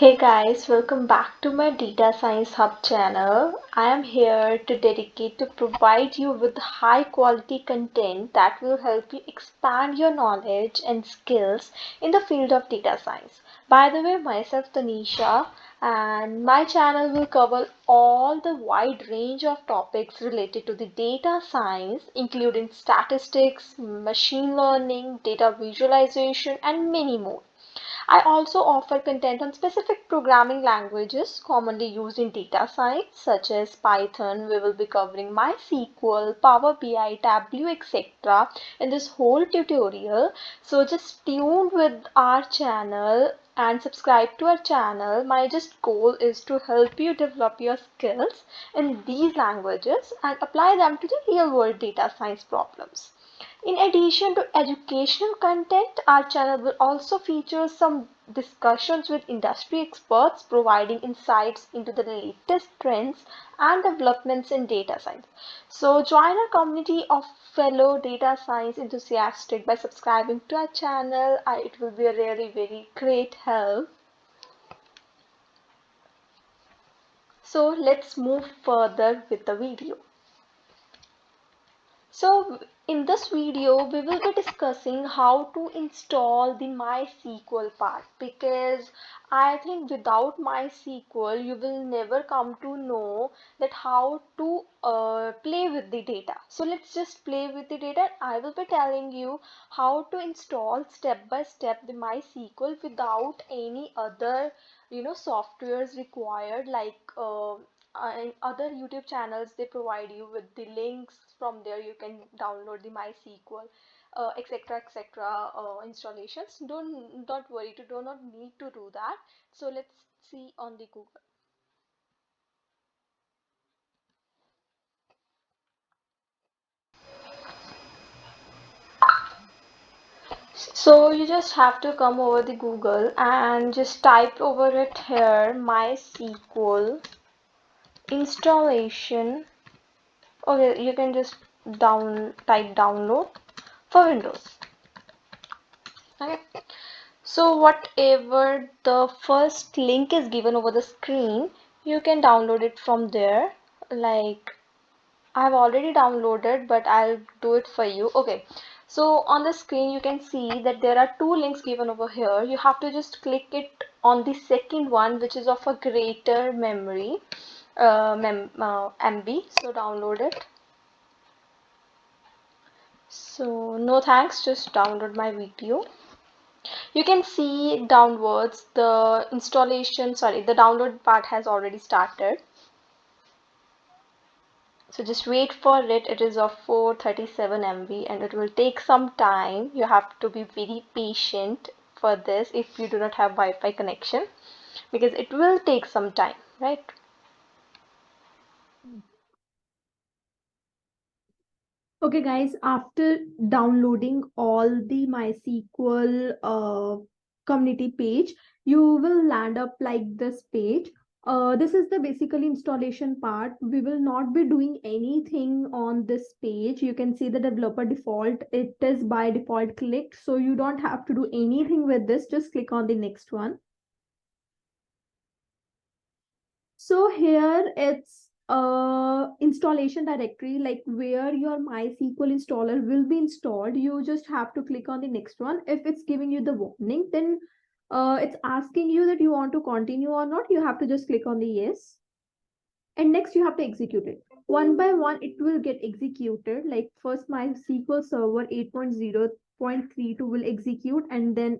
Hey guys, welcome back to my Data Science Hub channel. I am here to dedicate to provide you with high quality content that will help you expand your knowledge and skills in the field of data science. By the way, myself Tanisha and my channel will cover all the wide range of topics related to the data science including statistics, machine learning, data visualization and many more. I also offer content on specific programming languages commonly used in data science, such as Python. We will be covering MySQL, Power BI, Tableau, etc. in this whole tutorial. So just tune with our channel and subscribe to our channel. My just goal is to help you develop your skills in these languages and apply them to the real world data science problems. In addition to educational content, our channel will also feature some discussions with industry experts providing insights into the latest trends and developments in data science. So join our community of fellow data science enthusiasts by subscribing to our channel. It will be a really very great help. So let's move further with the video. So in this video, we will be discussing how to install the MySQL part because I think without MySQL, you will never come to know that how to play with the data. So let's just play with the data. I will be telling you how to install step by step the MySQL without any other softwares required like in other YouTube channels they provide you with the links. From there you can download the MySQL etc etc installations. Don't worry, you do not need to do that. So let's see on the Google. So you just have to come over the Google and just type over it here MySQL installation. Okay, you can just type download for Windows. Okay. So whatever the first link is given over the screen, you can download it from there. Like I have already downloaded, but I'll do it for you. Okay. So on the screen, you can see that there are two links given over here. You have to just click it on the second one, which is of a greater memory, MB. So download it. So no thanks, just download my video. You can see downwards the installation, sorry, the download part has already started. So just wait for it. It is of 437 MB and it will take some time. You have to be very patient for this if you do not have Wi-Fi connection because it will take some time, right? Okay, guys, after downloading all the MySQL community page, you will land up like this page. This is the basically installation part. We will not be doing anything on this page. You can see the developer default. It is by default clicked, so you don't have to do anything with this. Just click on the next one. So here it's installation directory, like where your MySQL installer will be installed. You just have to click on the next one. If it's giving you the warning, then it's asking you that you want to continue or not. You have to just click on the yes. And next you have to execute it. One by one, it will get executed. Like first MySQL Server 8.0.32 will execute, and then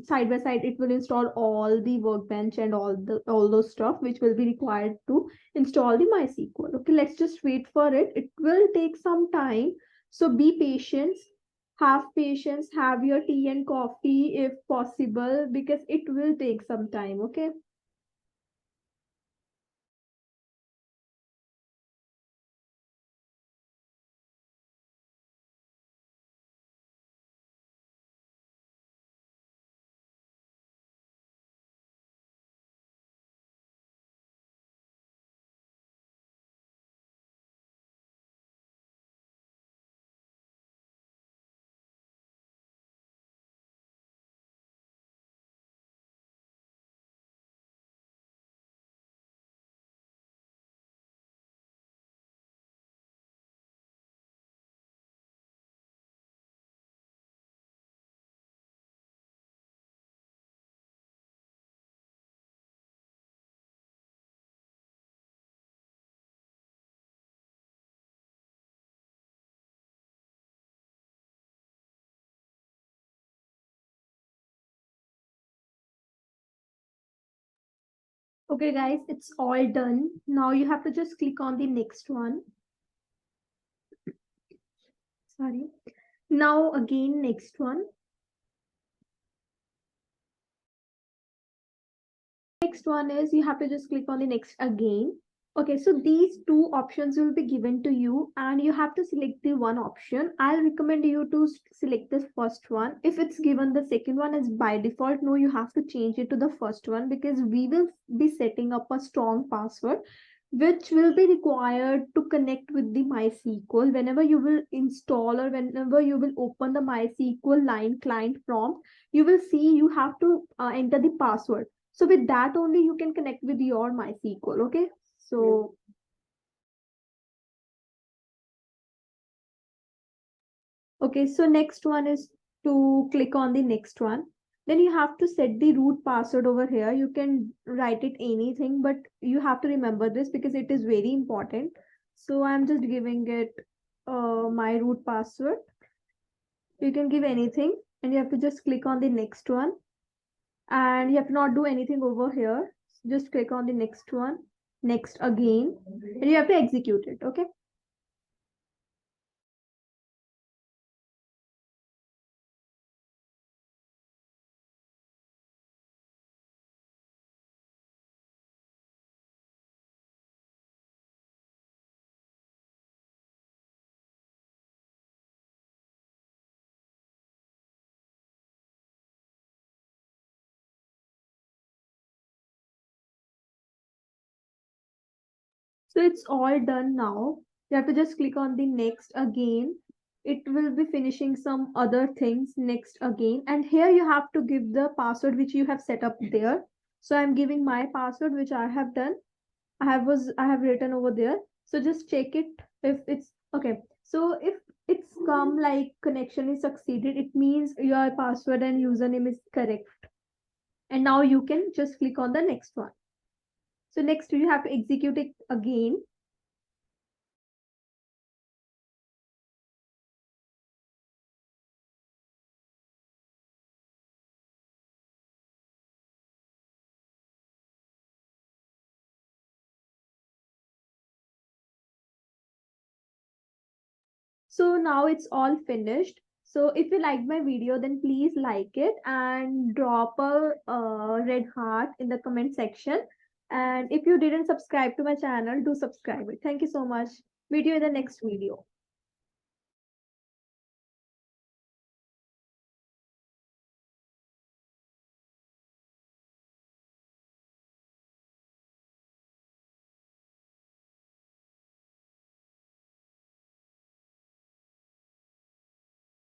side by side it will install all the workbench and all those stuff which will be required to install the MySQL. Okay, let's just wait for it. It will take some time. So be patient. Have patience, have your tea and coffee if possible, because it will take some time. Okay. Okay, guys, it's all done. Now you have to just click on the next one. Sorry. Now again, next one. Next one is you have to just click on the next again. Okay, so these two options will be given to you and you have to select the one option. I'll recommend you to select the first one. If it's given the second one is by default, no, you have to change it to the first one because we will be setting up a strong password which will be required to connect with the MySQL. Whenever you will install or whenever you will open the MySQL line client prompt, you will see you have to enter the password. So with that only you can connect with your MySQL. Okay. So okay, so next one is to click on the next one. Then you have to set the root password over here. You can write it anything, but you have to remember this because it is very important. So I'm just giving it my root password. You can give anything and you have to just click on the next one and you have to not do anything over here. Just click on the next one, next again, and you have to execute it. Okay. So it's all done now. You have to just click on the next again. It will be finishing some other things next again. And here you have to give the password which you have set up there. So I'm giving my password which I have done. I have written over there. So just check it if it's okay. So if it's come like connection is succeeded, it means your password and username is correct. And now you can just click on the next one. So next you have to execute it again. So now it's all finished. So if you liked my video, then please like it and drop a red heart in the comment section. And if you didn't subscribe to my channel, do subscribe it. Thank you so much. Meet you in the next video.